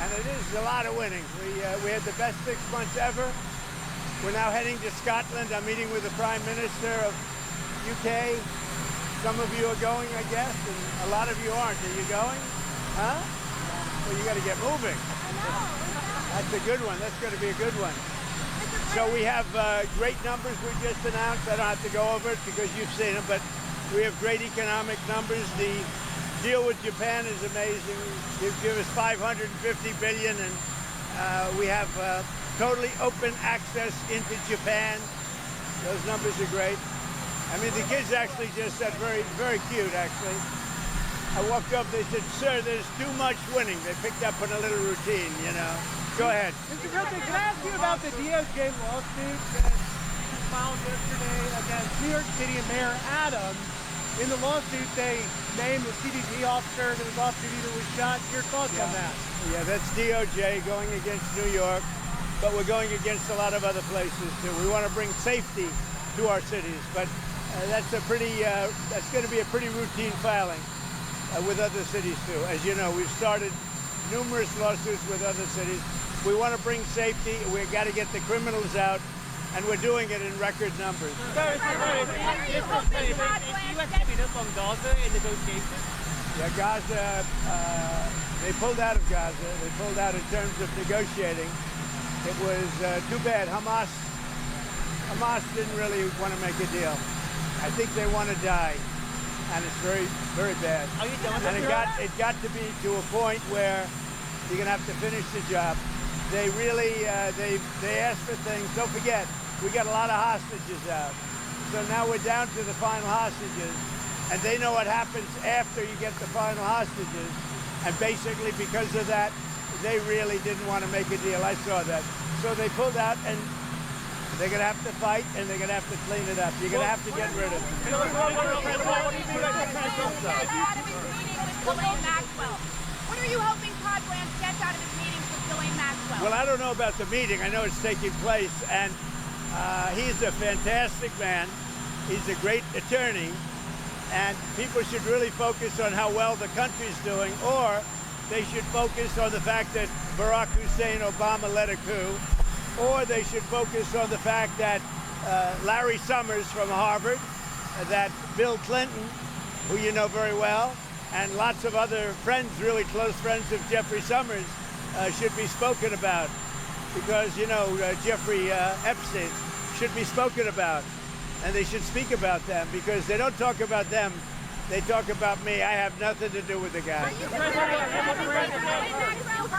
and it is a lot of winning. We had the best 6 months ever. We're now heading to Scotland. I'm meeting with the Prime Minister of UK. Some of you are going, I guess, and a lot of you aren't. Are you going? Huh? Well, you got to get moving. I know. That's a good one. That's going to be a good one. So we have great numbers we just announced. I don't have to go over it because you've seen them, but we have great economic numbers. The deal with Japan is amazing. They give us $550 billion, and we have totally open access into Japan. Those numbers are great. I mean, the kids actually just said very, very cute, actually. I walked up, they said, sir, there's too much winning. They picked up on a little routine, you know. Go ahead. Mr. President, can I ask you about the DOJ lawsuit that you filed yesterday against New York City and Mayor Adams? In the lawsuit, they named the CBP officer that was off duty that was shot. Your thoughts on that? Yeah, that's DOJ going against New York, but we're going against a lot of other places, too. We want to bring safety to our cities, but that's going to be a pretty routine filing with other cities, too. As you know, we've started numerous lawsuits with other cities. We want to bring safety. We've got to get the criminals out, and we're doing it in record numbers. If the U.S. giving up on Gaza in negotiations? Yeah, Gaza, they pulled out of Gaza. They pulled out in terms of negotiating. It was too bad. Hamas didn't really want to make a deal. I think they want to die, and it's very, very bad. Are you done? And it got to be to a point where you're going to have to finish the job. They really, they asked for things. Don't forget, we got a lot of hostages out. So now we're down to the final hostages, and they know what happens after you get the final hostages. And basically because of that, they really didn't want to make a deal. I saw that. So they pulled out, and they're going to have to fight, and they're going to have to clean it up. You're going to have to get rid of it. What are you hoping Todd Blanche gets out of his meetings with Ghislaine Maxwell? Well, I don't know about the meeting. I know it's taking place, and he's a fantastic man. He's a great attorney, and people should really focus on how well the country's doing, or they should focus on the fact that Barack Hussein Obama led a coup, or they should focus on the fact that Larry Summers from Harvard, that Bill Clinton, who you know very well, and lots of other friends, really close friends of Jeffrey Summers, should be spoken about. Because, you know, Jeffrey Epstein should be spoken about. And they should speak about them, because they don't talk about them. They talk about me. I have nothing to do with the guy. Are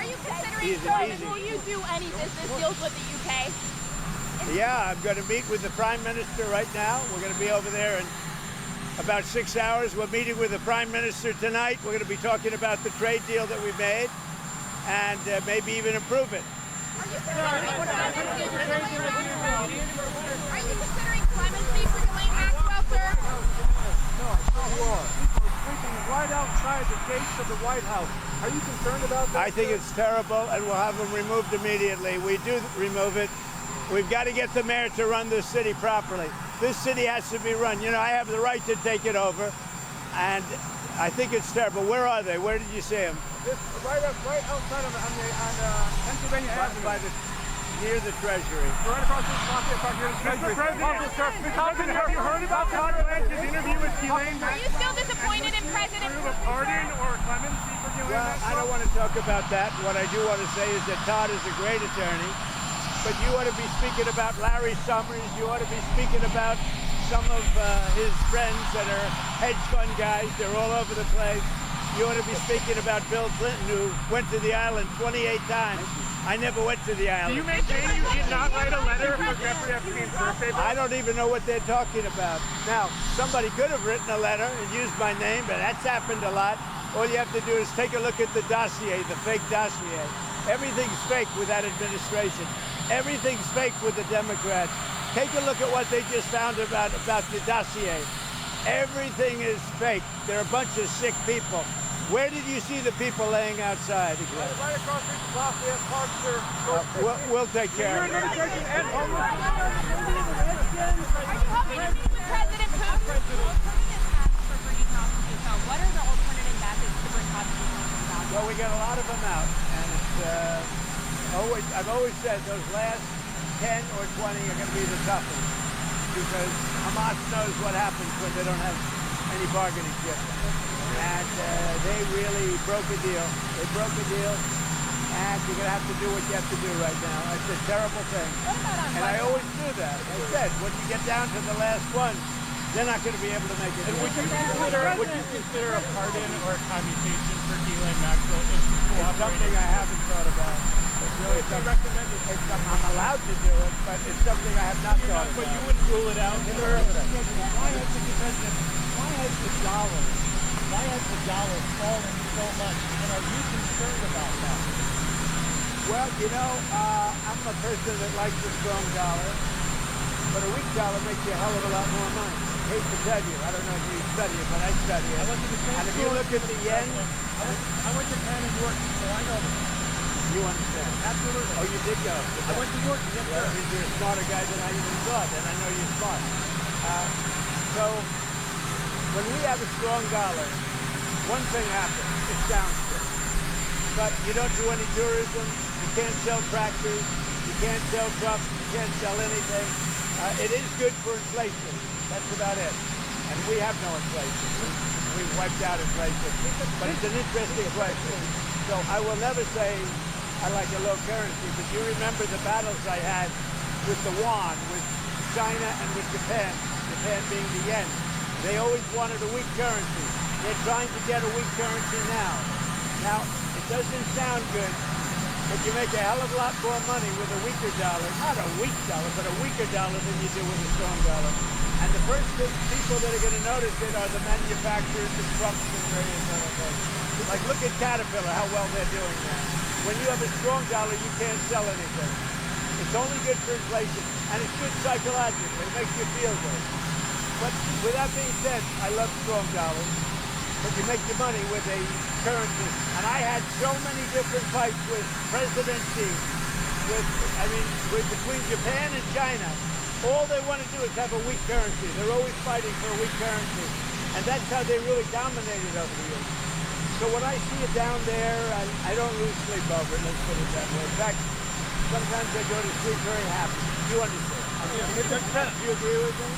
you considering, will you do any business deals with the UK? Yeah, I'm going to meet with the Prime Minister right now. We're going to be over there in about 6 hours. We're meeting with the Prime Minister tonight. We're going to be talking about the trade deal that we made and maybe even improve it. Are you considering clemency for Ghislaine Maxwell, sir? No, I saw war. People are sleeping right outside the gates of the White House. Are you concerned about that? I think it's terrible, and we'll have them removed immediately. We do remove it. We've got to get the mayor to run this city properly. This city has to be run. You know, I have the right to take it over, and I think it's terrible. Where are they? Where did you see them? This right outside on Pennsylvania Avenue. Near the Treasury. Right across the street near the Treasury. President, have you heard about Todd Blanche's interview with Ghislaine Maxwell? Are you still disappointed in President Putin? A pardon or clemency for Ghislaine Well, Maxwell? I don't want to talk about that. What I do want to say is that Todd is a great attorney, but you ought to be speaking about Larry Summers. You ought to be speaking about some of his friends that are hedge fund guys. They're all over the place. You ought to be speaking about Bill Clinton, who went to the island 28 times. I never went to the island. Do you maintain you did not write a letter for Jeffrey Epstein's birthday? I don't even know what they're talking about. Now, somebody could have written a letter and used my name, but that's happened a lot. All you have to do is take a look at the dossier, the fake dossier. Everything's fake with that administration. Everything's fake with the Democrats. Take a look at what they just found about the dossier. Everything is fake. They're a bunch of sick people. Where did you see the people laying outside? Right across the street from Lafayette Park, sir. We'll take care of it. Are you hoping to meet with President Putin? What are the alternative methods to bring hostages home from Gaza? Well, we got a lot of them out, and I've always said those last 10 or 20 are going to be the toughest because Hamas knows what happens when they don't have any bargaining chip. And they really broke a deal. They broke a deal, and you're going to have to do what you have to do right now. It's a terrible thing. And I always do that. I said, when you get down to the last one, they're not going to be able to make it. And would you consider a pardon or a commutation for Ghislaine Maxwell if she It's cooperated? something I haven't thought about. It's really something I'm allowed to do it, but it's something I have not thought about. But you wouldn't rule it out? Why has the dollar fallen so much, and are you concerned about that? Well, I'm a person that likes a strong dollar, but a weak dollar makes you a hell of a lot more money. I hate to tell you, I don't know if you study it, but I study it. I went to the same And if you school look at the yen, I went to Penn and York, so I know this. you understand. Absolutely. Oh, you did go. I went to York, yes, Well, sir. you're a smarter guy than I even thought, and I know you're smart. So, when we have a strong dollar, one thing happens, it sounds good. But you don't do any tourism, you can't sell tractors, you can't sell trucks, you can't sell anything. It is good for inflation, that's about it. And we have no inflation. We've wiped out inflation. But it's an interesting question. So I will never say I like a low currency, but you remember the battles I had with the yuan, with China and with Japan, Japan being the yen. They always wanted a weak currency. They're trying to get a weak currency now. Now, it doesn't sound good, but you make a hell of a lot more money with a weaker dollar. Not a weak dollar, but a weaker dollar than you do with a strong dollar. And the first people that are going to notice it are the manufacturers and trucks and various other things. Like, look at Caterpillar, how well they're doing now. When you have a strong dollar, you can't sell anything. It's only good for inflation, and it's good psychologically. It makes you feel good. But with that being said, I love strong dollars. But you make your money with a currency. And I had so many different fights with President Xi, between Japan and China. All they want to do is have a weak currency. They're always fighting for a weak currency. And that's how they really dominated over the years. So when I see it down there, I don't lose sleep over it, let's put it that way. In fact, sometimes I go to sleep very happy. You understand? Do you agree with me?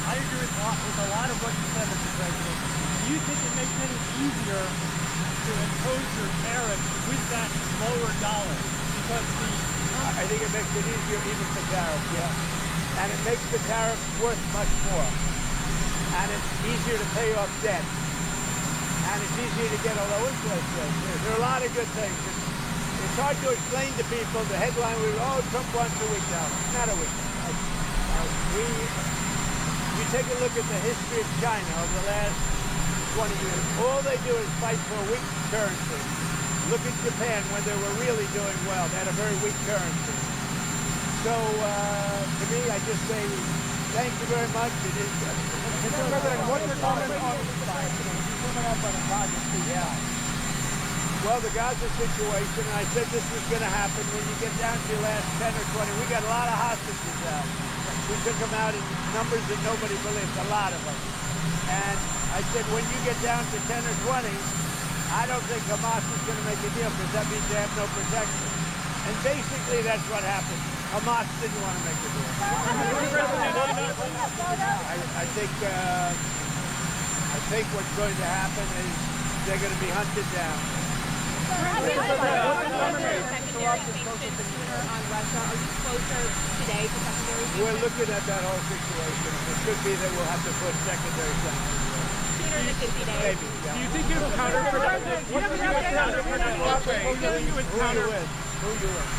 I agree with a lot of what you said, Mr. President. Do you think it makes it easier to impose your tariffs with that lower dollar? Because I think it makes it easier even for tariffs, yeah. And it makes the tariffs worth much more. And it's easier to pay off debt. And it's easier to get a low interest rate. There are a lot of good things. It's hard to explain to people the headline, Trump wants a weak dollar. Not a weak dollar. You take a look at the history of China over the last 20 years. All they do is fight for a weak currency. Look at Japan when they were really doing well. They had a very weak currency. So, to me, I just say, thank you very much. It is. Mr. President, what's your comment on coming up on a project? Yeah. Well, the Gaza situation, I said this was going to happen when you get down to your last 10 or 20. We got a lot of hostages out. We took them out in numbers that nobody believes, a lot of them. And I said, when you get down to 10 or 20, I don't think Hamas is going to make a deal because that means they have no protection. And basically, that's what happened. Hamas didn't want to make a deal. I think what's going to happen is they're going to be hunted down. We're looking at that whole situation. It could be that we'll have to put secondary sanctions. Maybe. Yeah. Do you think it's counterproductive? Who you would counter with? Who you with?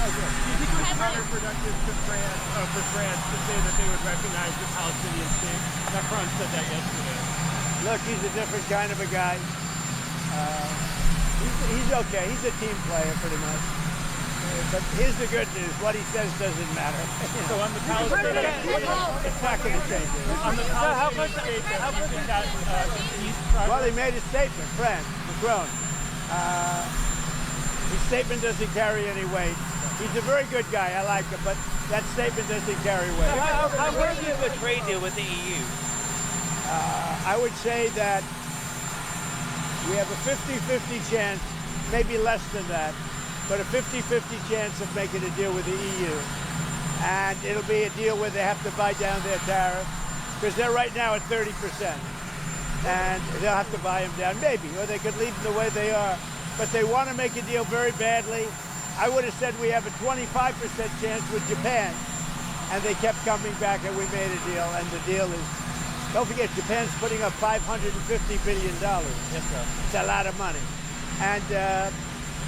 Do you think it was counterproductive for France to say that they would recognize the Palestinian state? Macron said that yesterday. Look, he's a different kind of a guy. He's okay. He's a team player, pretty much. But here's the good news. What he says doesn't matter. So on the Palestinian state, It's not going to change it. on the Palestinian state, do you think that impedes progress? Well, he made a statement, France, Macron. His statement doesn't carry any weight. He's a very good guy. I like him, but that statement doesn't carry weight. How worthy of a trade deal with the EU? I would say that we have a 50-50 chance maybe less than that, but a 50-50 chance of making a deal with the EU. And it'll be a deal where they have to buy down their tariff, because they're right now at 30%. And they'll have to buy them down, maybe, or they could leave them the way they are. But they want to make a deal very badly. I would have said we have a 25% chance with Japan, and they kept coming back and we made a deal, and the deal is, don't forget, Japan's putting up $550 billion. Yes, sir. It's a lot of money. And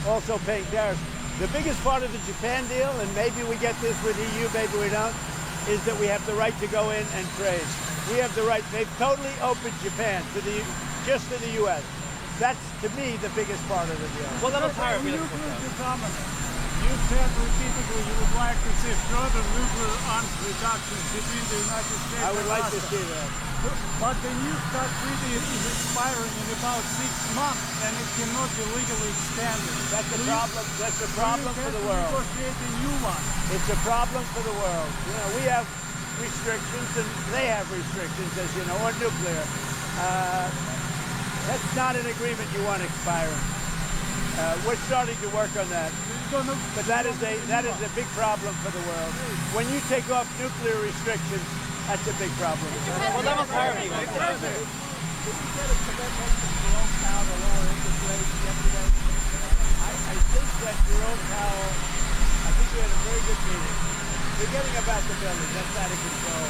also paying tariffs. The biggest part of the Japan deal, and maybe we get this with EU, maybe we don't, is that we have the right to go in and trade. We have the right. They've totally opened Japan to just to the U.S. That's, to me, the biggest part of the deal. What level of tariff are you Nuclear looking for? disarmament. You said repeatedly you would like to see further nuclear arms reductions between the United States I would and like to Russia. see that. But the New START treaty is expiring in about 6 months, and it cannot be legally extended. That's a problem. That's a problem for the world. Negotiate a new one. It's a problem for the world. You know, we have restrictions, and they have restrictions, as you know, on nuclear. That's not an agreement you want expiring. We're starting to work on that. But that is a big problem for the world. When you take off nuclear restrictions, that's a big problem. What level of tariff are you looking for? Did you get a commitment from Jerome Powell to lower interest rates yesterday? I think that Jerome Powell, I think we had a very good meeting. Forgetting about the building, that's out of control.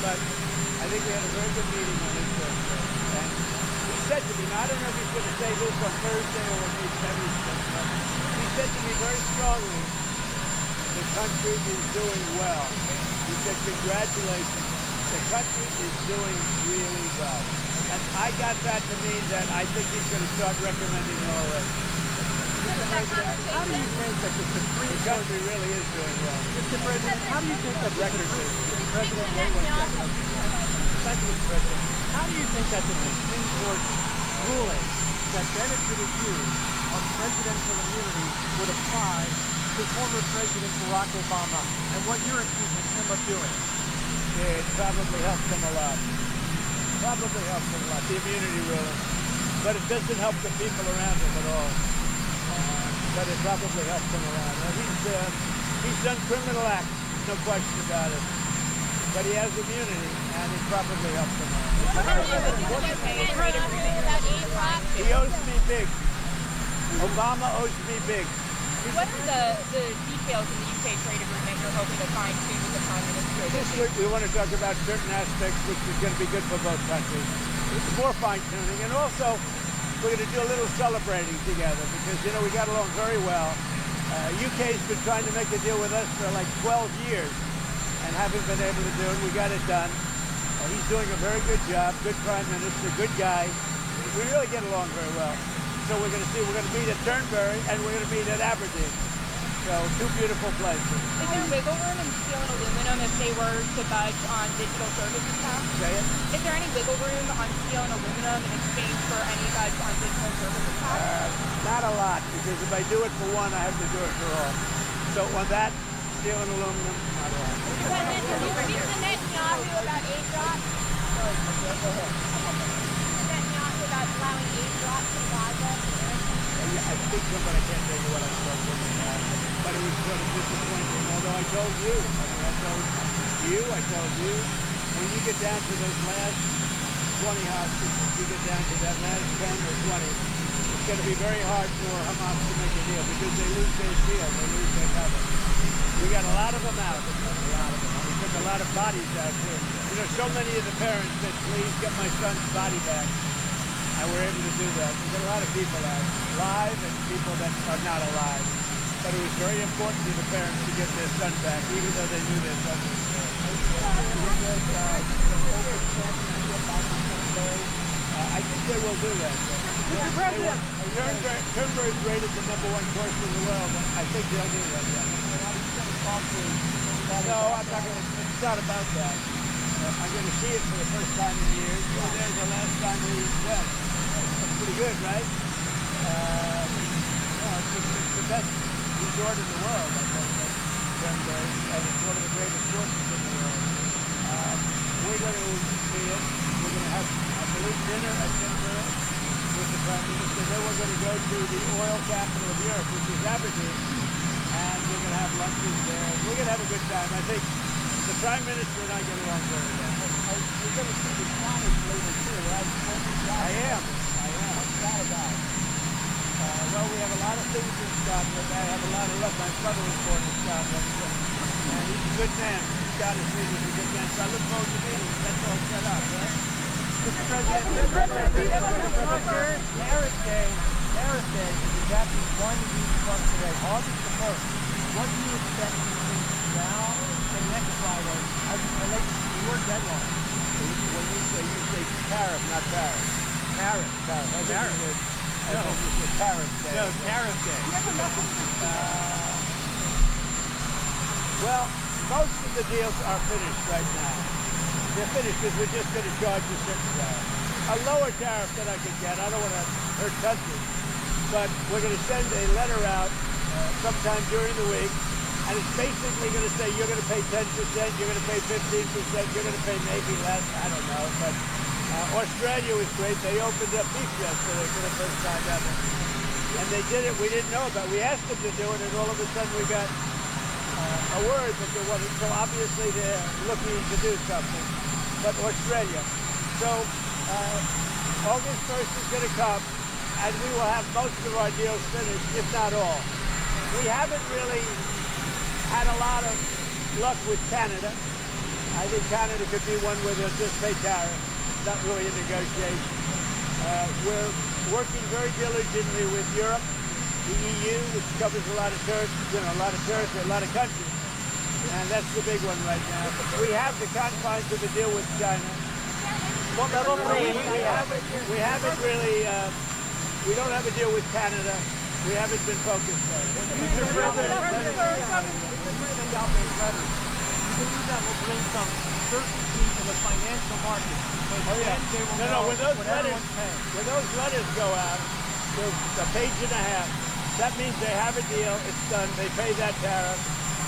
But I think we had a very good meeting on interest rates. And he said to me, now I don't know if he's going to say this on Thursday or when he's but he said to me very strongly, the country is doing well. He said, congratulations, the country is doing really well. And I got that to mean that I think he's going to start recommending lower rates. How do you think that the Supreme The country really is doing well. Mr. President, how do you think that Record is. President Thank you, Mr. President. How do you think that the Supreme Court ruling that benefited you on presidential immunity would apply to former President Barack Obama and what you're accusing him of doing? It probably helps them a lot. Probably helps them a lot, the immunity ruling. But it doesn't help the people around him at all. But it probably helps him around. He's done criminal acts, no question about it. But he has immunity, and it probably helps him out. He owes me big. Obama owes me big. What are the details in the UK trade agreement you're hoping to find soon with the Prime Minister? We want to talk about certain aspects which is going to be good for both countries. It's more fine-tuning, and also we're going to do a little celebrating together because, you know, we got along very well. UK's been trying to make a deal with us for like 12 years and haven't been able to do it. We got it done. He's doing a very good job, good Prime Minister, good guy. We really get along very well. So we're going to meet at Turnberry and we're going to meet at Aberdeen. So two beautiful places. Is there wiggle room in steel and aluminum if they were to budge on digital services tax? Say it? Is there any wiggle room on steel and aluminum in exchange for any budge on digital services tax? Not a lot, because if I do it for one, I have to do it for all. So on that, steel and aluminum, not a lot. President, can you speak to Netanyahu about aid drops? Netanyahu about allowing aid drops in Gaza? I speak to him, but I can't tell you what I spoke to him about. But it was sort of disappointing, although I told you. I told you, when you get down to those last 20 hostages, you get down to that last 10 or 20, it's going to be very hard for Hamas to make a deal because they lose their shield, they lose their cover. We got a lot of them out. We took a lot of bodies out too. You know, so many of the parents said, please get my son's body back. And we're able to do that. We got a lot of people out, live and people that are not alive. But it was very important to the parents to get their son back, even though they knew their son was dead. I think they will do that. Mr. President! Turnberry is rated the #1 course in the world, and I think they'll do that. No, I'm not going to. It's not about that. I'm going to see it for the first time in years. We were there the last time we went. That's pretty good, right? It's the best resort in the world, I think. Turnberry, and it's one of the greatest courses in the world. We're going to see it. We're going to have, I believe, dinner at Turnberry. with the Prime Minister. Then we're going to go to the oil capital of Europe, which is Aberdeen, and we're going to have lunches there. We're going to have a good time. I think the Prime Minister and I get along very well. You're going to see the Scottish later too, right? I am. What's that about? Well, we have a lot of things in Scotland. I have a lot of love. My brother was born in Scotland, and he's a good man. Scottish leader is a good man. So I look forward to meeting him. That's all set up, right? Mr. President, Tariff Day is exactly 1 week from today, August the 1st. What do you expect between now and next Friday as it relates to your deadline? When you say tariff, not tariff. Tariff. Tariff. No, Tariff Day. No, Tariff Day. Well, most of the deals are finished right now. They're finished because we're just going to charge a certain tariff. A lower tariff that I could get. I don't want to hurt countries, but we're going to send a letter out sometime during the week, and it's basically going to say you're going to pay 10%, you're going to pay 15%, you're going to pay maybe less. I don't know, but Australia was great. They opened up beef yesterday for the first time ever, and they did it. We didn't know about it. We asked them to do it, and all of a sudden we got a word that there wasn't. So obviously they're looking to do something. But Australia. So August 1st is going to come, and we will have most of our deals finished, if not all. We haven't really had a lot of luck with Canada. I think Canada could be one where they'll just pay tariffs, not really a negotiation. We're working very diligently with Europe, the EU, which covers a lot of territory, a lot of countries. And that's the big one right now. We have the confines of the deal with China. We haven't really, we don't have a deal with Canada. We haven't been focused on it. Mr. President, send out those letters. You believe that will bring some certainty in the financial market? Oh yeah. No, when those letters go out, there's a page and a half. That means they have a deal, it's done, they pay that tariff,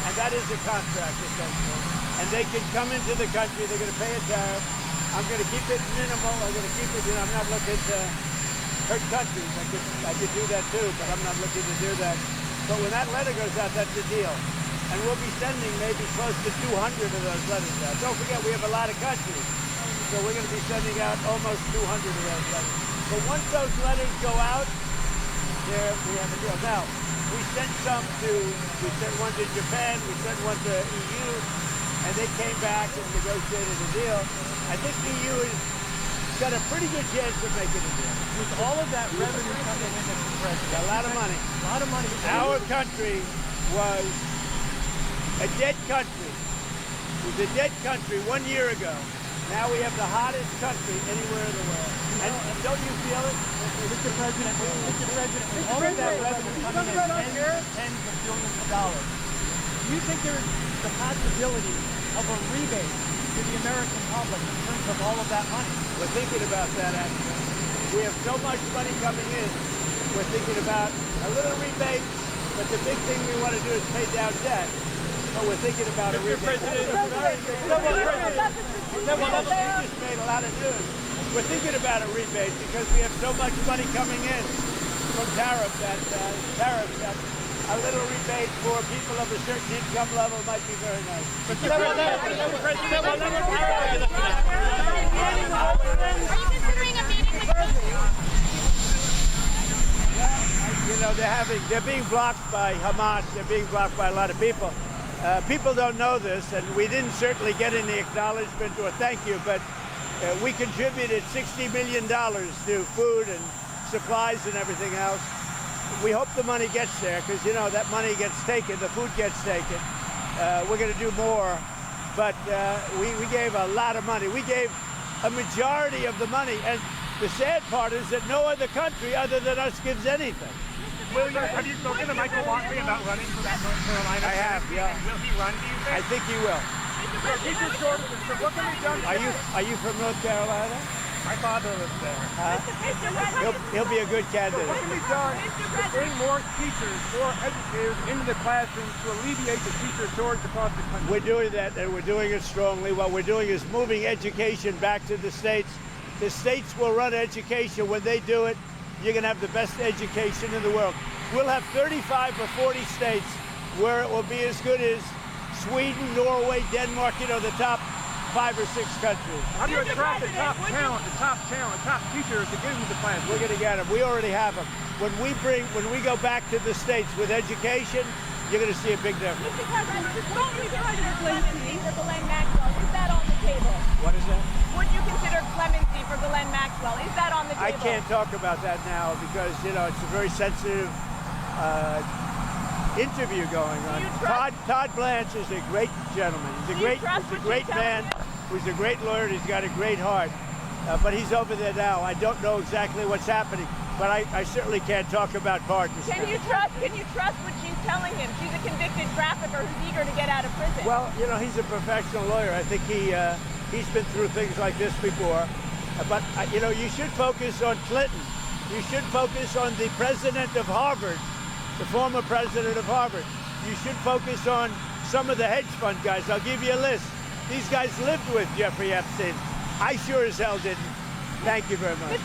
and that is a contract essentially. And they can come into the country, they're going to pay a tariff. I'm going to keep it minimal, I'm going to keep it, I'm not looking to hurt countries. I could do that too, but I'm not looking to do that. But when that letter goes out, that's the deal. And we'll be sending maybe close to 200 of those letters out. Don't forget, we have a lot of countries. So we're going to be sending out almost 200 of those letters. But once those letters go out, there we have a deal. Now, we sent one to Japan, we sent one to EU, and they came back and negotiated a deal. I think EU has got a pretty good chance of making a deal. With all of that revenue coming in, Mr. President, A lot of money. a lot of money. Our country was a dead country. It was a dead country 1 year ago. Now we have the hottest country anywhere in the world. And don't you feel it? Mr. President, with all of that revenue coming in tens of billions of dollars, do you think there's the possibility of a rebate to the American public in terms of all of that money? We're thinking about that, actually. We have so much money coming in. We're thinking about a little rebate, but the big thing we want to do is pay down debt. So we're thinking about a rebate. You just made a lot of news. We're thinking about a rebate because we have so much money coming in from tariffs that a little rebate for people of a certain income level might be very nice. Are you considering a meeting with They're being blocked by Hamas. They're being blocked by a lot of people. People don't know this, and we didn't certainly get any acknowledgement or thank you, but we contributed $60 million to food and supplies and everything else. We hope the money gets there because, that money gets taken, the food gets taken. We're going to do more, but we gave a lot of money. We gave a majority of the money, and the sad part is that no other country other than us gives anything. Have you spoken to Michael Walkley about running for that North Carolina? I have, yeah. Will he run, do you think? I think he will. What can be done? Are you from North Carolina? My father lives there. He'll be a good candidate. What can be done to bring more teachers, more educators into the classrooms to alleviate the teacher shortage across the country? We're doing that, and we're doing it strongly. What we're doing is moving education back to the states. The states will run education. When they do it, you're going to have the best education in the world. We'll have 35 or 40 states where it will be as good as Sweden, Norway, Denmark, the top 5 or 6 countries. How do you attract the top talent, the top teachers to get into the class? We're going to get them. We already have them. When we go back to the states with education, you're going to see a big difference. Mr. President, would you consider clemency for Ghislaine Maxwell? Is that on the table? What is that? Would you consider clemency for Ghislaine Maxwell? Is that on the table? I can't talk about that now because, it's a very sensitive interview going on. Todd Blanche is a great gentleman. He's a great man. He's a great lawyer. He's got a great heart. But he's over there now. I don't know exactly what's happening, but I certainly can't talk about pardons. Can you trust what she's telling him? She's a convicted trafficker who's eager to get out of prison. Well, he's a professional lawyer. I think he's been through things like this before. But, you should focus on Clinton. You should focus on the president of Harvard, the former president of Harvard. You should focus on some of the hedge fund guys. I'll give you a list. These guys lived with Jeffrey Epstein. I sure as hell didn't. Thank you very much.